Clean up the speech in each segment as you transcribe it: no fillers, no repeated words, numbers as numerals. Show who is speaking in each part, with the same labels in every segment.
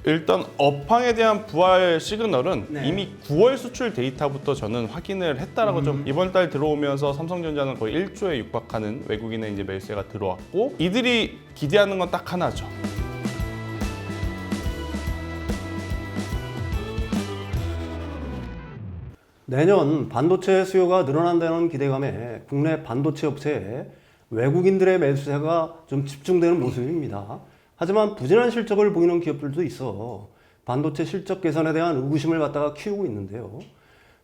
Speaker 1: 일단 업황에 대한 부활 시그널은
Speaker 2: 네.
Speaker 1: 이미 9월 수출 데이터부터 저는 확인을 했다라고 좀 이번 달 들어오면서 삼성전자는 거의 1조에 육박하는 외국인의 이제 매수세가 들어왔고 이들이 기대하는 건 딱 하나죠.
Speaker 2: 내년 반도체 수요가 늘어난다는 기대감에 국내 반도체 업체에 외국인들의 매수세가 좀 집중되는 모습입니다. 하지만 부진한 실적을 보이는 기업들도 있어 반도체 실적 개선에 대한 의구심을 갖다가 키우고 있는데요.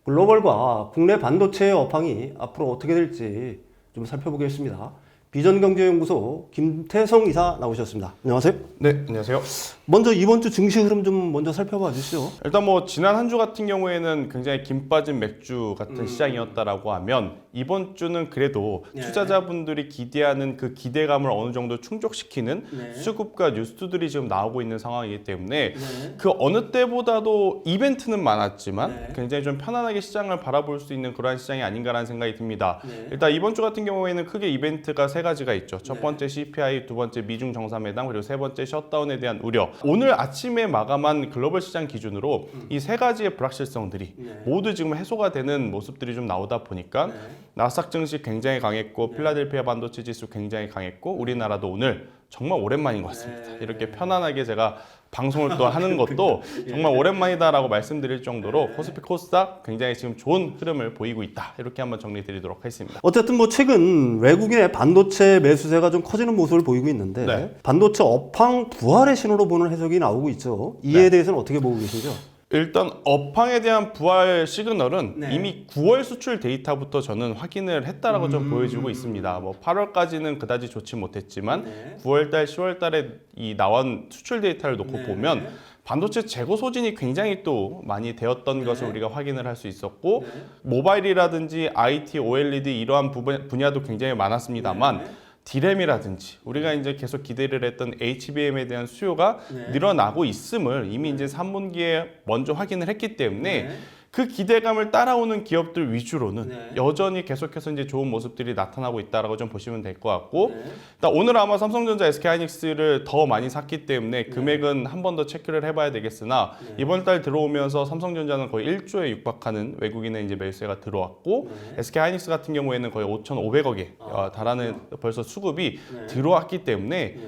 Speaker 2: 글로벌과 국내 반도체의 업황이 앞으로 어떻게 될지 좀 살펴보겠습니다. 비전경제연구소 김태성 이사 나오셨습니다. 안녕하세요.
Speaker 1: 네, 안녕하세요.
Speaker 2: 먼저 이번 주 증시 흐름 좀 먼저 살펴봐 주시죠.
Speaker 1: 일단 뭐 지난 한 주 같은 경우에는 굉장히 김 빠진 맥주 같은 시장이었다라고 하면 이번 주는 그래도
Speaker 2: 네.
Speaker 1: 투자자분들이 기대하는 그 기대감을 어느 정도 충족시키는
Speaker 2: 네.
Speaker 1: 수급과 뉴스들이 지금 나오고 있는 상황이기 때문에
Speaker 2: 네.
Speaker 1: 그 어느 때보다도 이벤트는 많았지만
Speaker 2: 네.
Speaker 1: 굉장히 좀 편안하게 시장을 바라볼 수 있는 그러한 시장이 아닌가라는 생각이 듭니다.
Speaker 2: 네.
Speaker 1: 일단 이번 주 같은 경우에는 크게 이벤트가 세 가지가 있죠. 첫
Speaker 2: 네.
Speaker 1: 번째 CPI, 두 번째 미중 정상회담, 그리고 세 번째 셧다운에 대한 우려. 오늘 아침에 마감한 글로벌 시장 기준으로 이 세 가지의 불확실성들이
Speaker 2: 네.
Speaker 1: 모두 지금 해소가 되는 모습들이 좀 나오다 보니까
Speaker 2: 네.
Speaker 1: 나스닥 증시 굉장히 강했고 필라델피아 반도체 지수 굉장히 강했고 우리나라도 오늘 정말 오랜만인 것 같습니다.
Speaker 2: 네.
Speaker 1: 이렇게 편안하게 제가 방송을 또 하는 것도 정말 오랜만이다라고 말씀드릴 정도로 코스피 코스닥 굉장히 지금 좋은 흐름을 보이고 있다. 이렇게 한번 정리드리도록 하겠습니다.
Speaker 2: 어쨌든 뭐 최근 외국인의 반도체 매수세가 좀 커지는 모습을 보이고 있는데
Speaker 1: 네.
Speaker 2: 반도체 업황 부활의 신호로 보는 해석이 나오고 있죠. 이에
Speaker 1: 네.
Speaker 2: 대해서는 어떻게 보고 계시죠?
Speaker 1: 일단 업황에 대한 부활 시그널은
Speaker 2: 네.
Speaker 1: 이미 9월 수출 데이터부터 저는 확인을 했다라고 좀 보여지고 있습니다. 뭐 8월까지는 그다지 좋지 못했지만
Speaker 2: 네.
Speaker 1: 9월달, 10월달에 이 나온 수출 데이터를 놓고
Speaker 2: 네.
Speaker 1: 보면 반도체 재고 소진이 굉장히 또 많이 되었던 것을 우리가 확인을 할 수 있었고
Speaker 2: 네.
Speaker 1: 모바일이라든지 IT, OLED 이러한 분야도 굉장히 많았습니다만
Speaker 2: 네.
Speaker 1: 디램이라든지 우리가 이제 계속 기대를 했던 HBM에 대한 수요가
Speaker 2: 네.
Speaker 1: 늘어나고 있음을 이미 이제 3분기에 먼저 확인을 했기 때문에
Speaker 2: 네.
Speaker 1: 그 기대감을 따라오는 기업들 위주로는
Speaker 2: 네.
Speaker 1: 여전히 계속해서 이제 좋은 모습들이 나타나고 있다라고 좀 보시면 될 것 같고
Speaker 2: 네.
Speaker 1: 일단 오늘 아마 삼성전자, SK하이닉스를 더 많이 샀기 때문에 금액은 한 번 더 체크를 해봐야 되겠으나 이번 달 들어오면서 삼성전자는 거의 1조에 육박하는 외국인의 이제 매수세가 들어왔고 SK하이닉스 같은 경우에는 거의 5,500억에 달하는 벌써 수급이 들어왔기 때문에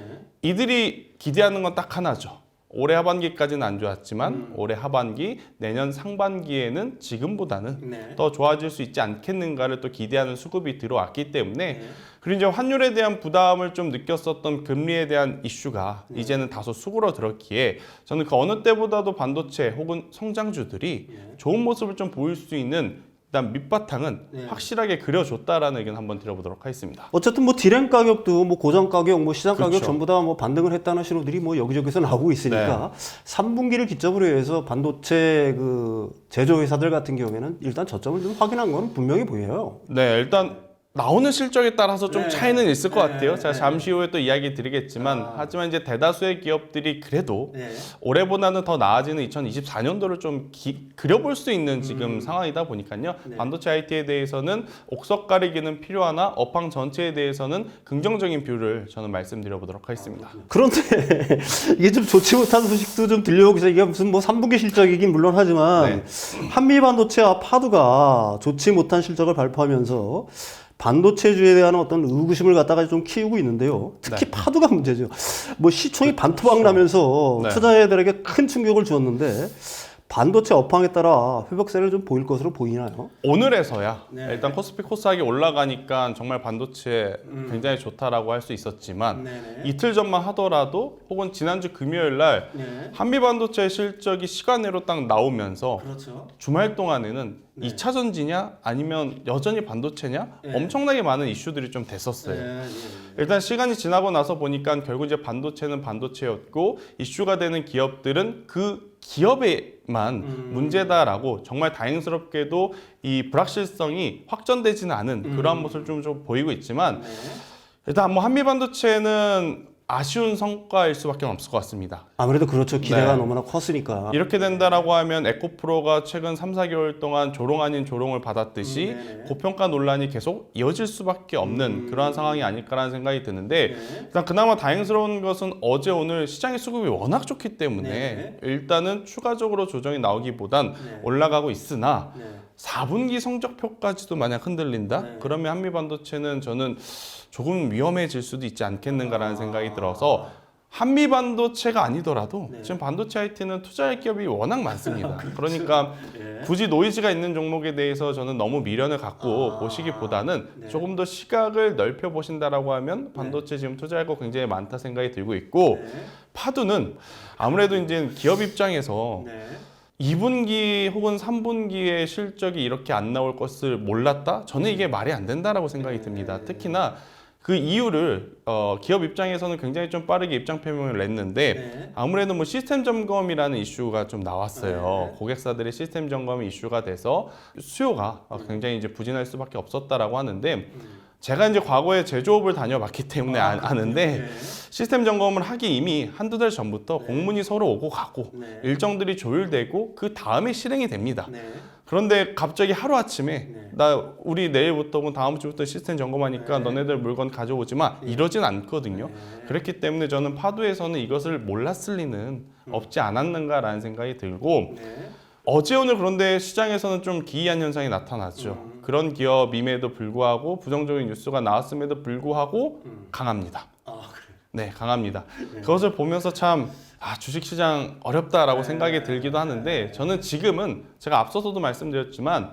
Speaker 1: 이들이 기대하는 건 딱 하나죠. 올해 하반기까지는 안 좋았지만 올해 하반기, 내년 상반기에는 지금보다는
Speaker 2: 네.
Speaker 1: 더 좋아질 수 있지 않겠는가를 또 기대하는 수급이 들어왔기 때문에 그리고 이제 환율에 대한 부담을 좀 느꼈었던 금리에 대한 이슈가 이제는 다소 수그러들었기에 저는 그 어느 때보다도 반도체 혹은 성장주들이 좋은 모습을 좀 보일 수 있는 일단 밑바탕은 확실하게 그려줬다라는 의견 한번 드려보도록 하겠습니다.
Speaker 2: 어쨌든 뭐 디램 가격도 뭐 고정 가격, 뭐 시장 가격
Speaker 1: 그렇죠.
Speaker 2: 전부 다 뭐 반등을 했다는 신호들이 뭐 여기저기서 나오고 있으니까 3분기를 기점으로 해서 반도체 그 제조 회사들 같은 경우에는 일단 저점을 좀 확인한 건 분명히 보여요.
Speaker 1: 네, 일단 나오는 실적에 따라서 좀
Speaker 2: 네.
Speaker 1: 차이는 있을 것
Speaker 2: 네.
Speaker 1: 같아요. 제가
Speaker 2: 네.
Speaker 1: 잠시 후에 또 이야기 드리겠지만 하지만 이제 대다수의 기업들이 그래도
Speaker 2: 네.
Speaker 1: 올해보다는 더 나아지는 2024년도를 좀 그려볼 수 있는 지금 상황이다 보니까요. 반도체 IT에 대해서는 옥석 가리기는 필요하나 업황 전체에 대해서는 긍정적인 뷰를 저는 말씀드려보도록 하겠습니다.
Speaker 2: 그런데 이게 좀 좋지 못한 소식도 좀 들려오기 시작. 이게 무슨 뭐 3분기 실적이긴 물론 하지만 한미 반도체와 파두가 좋지 못한 실적을 발표하면서 반도체주에 대한 어떤 의구심을 갖다가 좀 키우고 있는데요. 특히 파두가 문제죠. 뭐 시총이 반토막 나면서
Speaker 1: 네.
Speaker 2: 투자자들에게 큰 충격을 주었는데 반도체 업황에 따라 회복세를 좀 보일 것으로 보이나요?
Speaker 1: 오늘에서야
Speaker 2: 네.
Speaker 1: 일단 코스피 코스닥이 올라가니까 정말 반도체 굉장히 좋다라고 할 수 있었지만
Speaker 2: 네네.
Speaker 1: 이틀 전만 하더라도 혹은 지난주 금요일 날
Speaker 2: 네.
Speaker 1: 한미 반도체 실적이 시간으로 딱 나오면서
Speaker 2: 그렇죠.
Speaker 1: 주말 동안에는 2차 전지냐 아니면 여전히 반도체냐
Speaker 2: 네.
Speaker 1: 엄청나게 많은 이슈들이 좀 됐었어요. 일단 시간이 지나고 나서 보니까 결국 이제 반도체는 반도체였고 이슈가 되는 기업들은 그 기업에만 문제다라고 정말 다행스럽게도 이 불확실성이 확전되지는 않은 그러한 모습을 좀 보이고 있지만 일단 뭐 한미 반도체는 아쉬운 성과일 수밖에 없을 것 같습니다.
Speaker 2: 아무래도 그렇죠. 기대가
Speaker 1: 네.
Speaker 2: 너무나 컸으니까.
Speaker 1: 이렇게 된다라고 하면 에코프로가 최근 3, 4개월 동안 조롱 아닌 조롱을 받았듯이
Speaker 2: 네네.
Speaker 1: 고평가 논란이 계속 이어질 수밖에 없는 그러한 상황이 아닐까라는 생각이 드는데
Speaker 2: 네.
Speaker 1: 일단 그나마 다행스러운 것은 어제 오늘 시장의 수급이 워낙 좋기 때문에
Speaker 2: 네.
Speaker 1: 일단은 추가적으로 조정이 나오기보단
Speaker 2: 네.
Speaker 1: 올라가고 있으나
Speaker 2: 네.
Speaker 1: 4분기 성적표까지도 만약 흔들린다?
Speaker 2: 네.
Speaker 1: 그러면 한미반도체는 저는 조금 위험해질 수도 있지 않겠는가라는 생각이 들어서 한미반도체가 아니더라도
Speaker 2: 네.
Speaker 1: 지금 반도체 IT는 투자할 기업이 워낙 많습니다. 그러니까
Speaker 2: 예.
Speaker 1: 굳이 노이즈가 있는 종목에 대해서 저는 너무 미련을 갖고 보시기보다는
Speaker 2: 네.
Speaker 1: 조금 더 시각을 넓혀 보신다라고 하면 반도체 지금 투자할 거 굉장히 많다 생각이 들고 있고
Speaker 2: 네.
Speaker 1: 파두는 아무래도 이제 기업 입장에서
Speaker 2: 네.
Speaker 1: 2분기 혹은 3분기에 실적이 이렇게 안 나올 것을 몰랐다? 저는 이게 말이 안 된다라고 생각이 듭니다. 특히나 그 이유를 기업 입장에서는 굉장히 좀 빠르게 입장 표명을 냈는데
Speaker 2: 네.
Speaker 1: 아무래도 뭐 시스템 점검이라는 이슈가 좀 나왔어요. 고객사들의 시스템 점검이 이슈가 돼서 수요가 굉장히 이제 부진할 수밖에 없었다라고 하는데 제가 이제 과거에 제조업을 다녀봤기 때문에 아는데
Speaker 2: 네.
Speaker 1: 시스템 점검을 하기 이미 한두 달 전부터 공문이 서로 오고 가고
Speaker 2: 네.
Speaker 1: 일정들이 조율되고 그 다음에 실행이 됩니다.
Speaker 2: 네.
Speaker 1: 그런데 갑자기 하루아침에
Speaker 2: 네.
Speaker 1: 나 우리 내일부터 혹은 다음 주부터 시스템 점검하니까
Speaker 2: 네.
Speaker 1: 너네들 물건 가져오지 마 이러진 않거든요. 그렇기 때문에 저는 파도에서는 이것을 몰랐을 리는 없지 않았는가라는 생각이 들고
Speaker 2: 네.
Speaker 1: 어제 오늘 그런데 시장에서는 좀 기이한 현상이 나타났죠. 그런 기업임에도 불구하고 부정적인 뉴스가 나왔음에도 불구하고 강합니다.
Speaker 2: 아, 그래요.
Speaker 1: 네, 강합니다. 그것을 보면서 참 주식시장 어렵다라고
Speaker 2: 네.
Speaker 1: 생각이 들기도 하는데 저는 지금은 제가 앞서서도 말씀드렸지만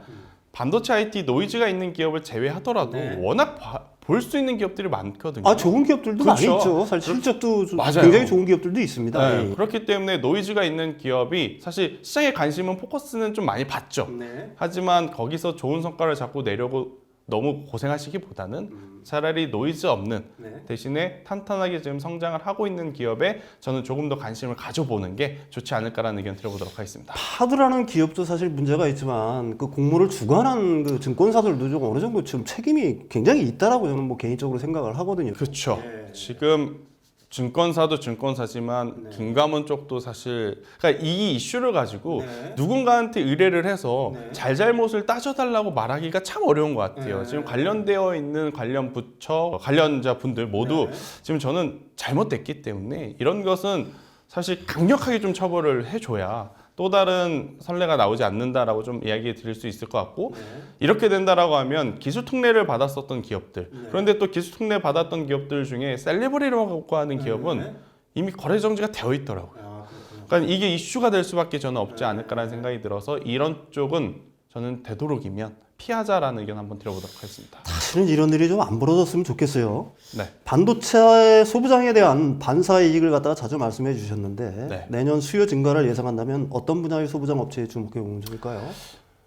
Speaker 1: 반도체 IT 노이즈가 있는 기업을 제외하더라도
Speaker 2: 네.
Speaker 1: 워낙 볼 수 있는 기업들이 많거든요.
Speaker 2: 아, 좋은 기업들도
Speaker 1: 그렇죠.
Speaker 2: 많이 있죠. 사실 실적도 좀
Speaker 1: 맞아요.
Speaker 2: 굉장히 좋은 기업들도 있습니다.
Speaker 1: 네,
Speaker 2: 예.
Speaker 1: 그렇기 때문에 노이즈가 있는 기업이 사실 시장의 관심은 포커스는 좀 많이 받죠.
Speaker 2: 네.
Speaker 1: 하지만 거기서 좋은 성과를 잡고 내려고 너무 고생하시기보다는 차라리 노이즈 없는
Speaker 2: 네.
Speaker 1: 대신에 탄탄하게 지금 성장을 하고 있는 기업에 저는 조금 더 관심을 가져보는 게 좋지 않을까라는 의견 드려보도록 하겠습니다.
Speaker 2: 파두라는 기업도 사실 문제가 있지만 그 공모를 주관한 그 증권사들도 좀 어느 정도 지금 책임이 굉장히 있다라고 저는 뭐 개인적으로 생각을 하거든요.
Speaker 1: 그렇죠.
Speaker 2: 네.
Speaker 1: 지금 증권사도 증권사지만 김감원 쪽도 사실 그러니까 이 이슈를 가지고
Speaker 2: 네.
Speaker 1: 누군가한테 의뢰를 해서
Speaker 2: 네.
Speaker 1: 잘잘못을 따져달라고 말하기가 참 어려운 것 같아요.
Speaker 2: 네.
Speaker 1: 지금 관련되어 있는 관련 부처, 관련자 분들 모두
Speaker 2: 네.
Speaker 1: 지금 저는 잘못됐기 때문에 이런 것은 사실 강력하게 좀 처벌을 해줘야 또 다른 선례가 나오지 않는다라고 좀 이야기 드릴 수 있을 것 같고
Speaker 2: 네.
Speaker 1: 이렇게 된다라고 하면 기술 특례를 받았었던 기업들 그런데 또 기술 특례 받았던 기업들 중에 셀리브리라고 하는 기업은 이미 거래 정지가 되어 있더라고요.
Speaker 2: 아, 그렇군요.
Speaker 1: 그러니까 이게 이슈가 될 수밖에 저는 없지 않을까라는 생각이 들어서 이런 쪽은 저는 되도록이면 피하자라는 의견 한번 드려보도록 하겠습니다.
Speaker 2: 사실은 이런 일이 좀 안 벌어졌으면 좋겠어요.
Speaker 1: 네.
Speaker 2: 반도체 소부장에 대한 반사 이익을 갖다가 자주 말씀해 주셨는데
Speaker 1: 네.
Speaker 2: 내년 수요 증가를 예상한다면 어떤 분야의 소부장 업체에 주목해 보면 좋을까요?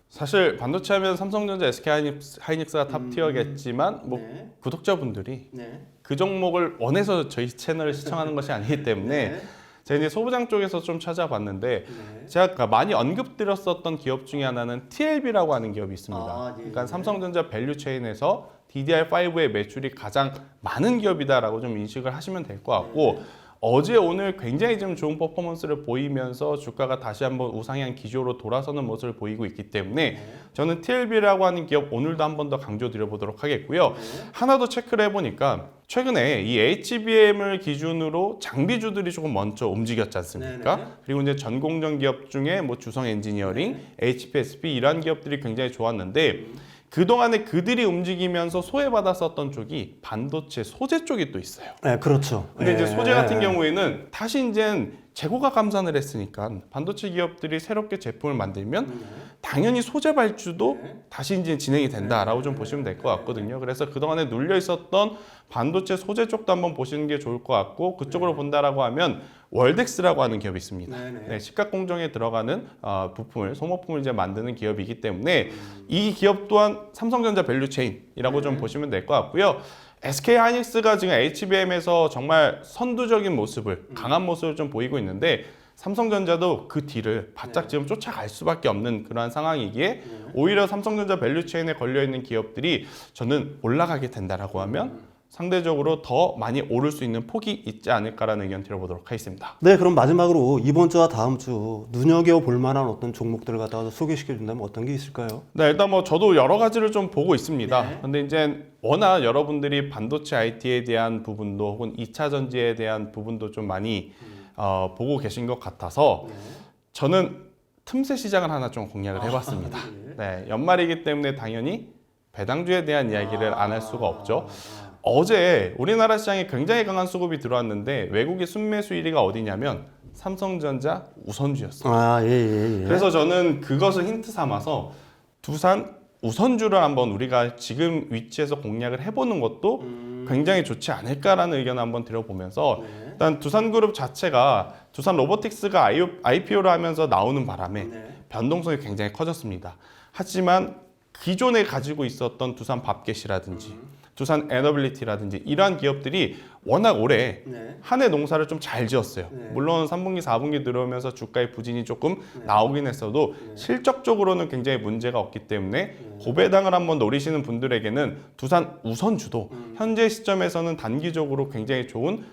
Speaker 1: 사실 반도체 하면 삼성전자, SK 하이닉스가 탑티어겠지만 뭐
Speaker 2: 네.
Speaker 1: 구독자분들이
Speaker 2: 네.
Speaker 1: 그 종목을 원해서 저희 채널을 시청하는 것이 아니기 때문에
Speaker 2: 네.
Speaker 1: 제가 이제 소부장 쪽에서 좀 찾아봤는데
Speaker 2: 네.
Speaker 1: 제가 많이 언급드렸었던 기업 중에 하나는 TLB라고 하는 기업이 있습니다.
Speaker 2: 아, 예,
Speaker 1: 그러니까
Speaker 2: 예.
Speaker 1: 삼성전자 밸류체인에서 DDR5의 매출이 가장 많은 기업이다라고 좀 인식을 하시면 될 것 같고 어제 오늘 굉장히 좀 좋은 퍼포먼스를 보이면서 주가가 다시 한번 우상향 기조로 돌아서는 모습을 보이고 있기 때문에 저는 TLB라고 하는 기업 오늘도 한 번 더 강조드려보도록 하겠고요. 하나 더 체크를 해보니까 최근에 이 HBM을 기준으로 장비주들이 조금 먼저 움직였지 않습니까?
Speaker 2: 네네.
Speaker 1: 그리고 이제 전공정 기업 중에 뭐 주성 엔지니어링, HPSP 이런 기업들이 굉장히 좋았는데 그동안에 그들이 움직이면서 소외받았었던 쪽이 반도체 소재 쪽이 또 있어요.
Speaker 2: 네, 그렇죠.
Speaker 1: 근데 이제
Speaker 2: 예.
Speaker 1: 소재 같은 경우에는 다시 이제 재고가 감산을 했으니까 반도체 기업들이 새롭게 제품을 만들면 당연히 소재 발주도 다시 이제 진행이 된다라고 좀 보시면 될 것 같거든요. 그래서 그동안에 눌려 있었던 반도체 소재 쪽도 한번 보시는 게 좋을 것 같고 그쪽으로 본다라고 하면 월덱스라고 하는 기업이 있습니다.
Speaker 2: 네네.
Speaker 1: 네, 식각 공정에 들어가는 부품을 소모품을 이제 만드는 기업이기 때문에 이 기업 또한 삼성전자 밸류체인이라고 좀 보시면 될 것 같고요. SK 하이닉스가 지금 HBM에서 정말 선두적인 모습을 강한 모습을 좀 보이고 있는데 삼성전자도 그 뒤를 바짝 지금 쫓아갈 수밖에 없는 그러한 상황이기에 오히려 삼성전자 밸류체인에 걸려 있는 기업들이 저는 올라가게 된다라고 하면 상대적으로 더 많이 오를 수 있는 폭이 있지 않을까라는 의견 드려보도록 하겠습니다.
Speaker 2: 네, 그럼 마지막으로 이번 주와 다음 주 눈여겨볼 만한 어떤 종목들을 갖다가 소개시켜 준다면 어떤 게 있을까요?
Speaker 1: 네, 일단 뭐 저도 여러 가지를 좀 보고 있습니다. 근데 이제 워낙 여러분들이 반도체 IT에 대한 부분도 혹은 2차 전지에 대한 부분도 좀 많이 보고 계신 것 같아서 저는 틈새 시장을 하나 좀 공략을 해봤습니다. 네, 연말이기 때문에 당연히 배당주에 대한 이야기를 안 할 수가 없죠. 어제 우리나라 시장에 굉장히 강한 수급이 들어왔는데 외국의 순매수 1위가 어디냐면 삼성전자 우선주였어요.
Speaker 2: 아, 예.
Speaker 1: 그래서 저는 그것을 힌트 삼아서 두산 우선주를 한번 우리가 지금 위치에서 공략을 해보는 것도 굉장히 좋지 않을까라는 의견을 한번 드려보면서 일단 두산그룹 자체가 두산 로보틱스가 IPO를 하면서 나오는 바람에 변동성이 굉장히 커졌습니다. 하지만 기존에 가지고 있었던 두산 밥겟이라든지 두산 에너빌리티라든지 이러한 기업들이 워낙 오래 한 해 농사를 좀 잘 지었어요. 물론 3분기, 4분기 들어오면서 주가의 부진이 조금 나오긴 했어도 실적적으로는 굉장히 문제가 없기 때문에 고배당을 한번 노리시는 분들에게는 두산 우선주도 현재 시점에서는 단기적으로 굉장히 좋은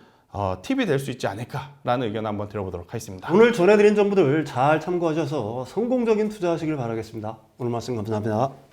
Speaker 1: 팁이 될 수 있지 않을까라는 의견 한번 드려보도록 하겠습니다.
Speaker 2: 오늘 전해드린 정보들 잘 참고하셔서 성공적인 투자하시길 바라겠습니다. 오늘 말씀 감사합니다.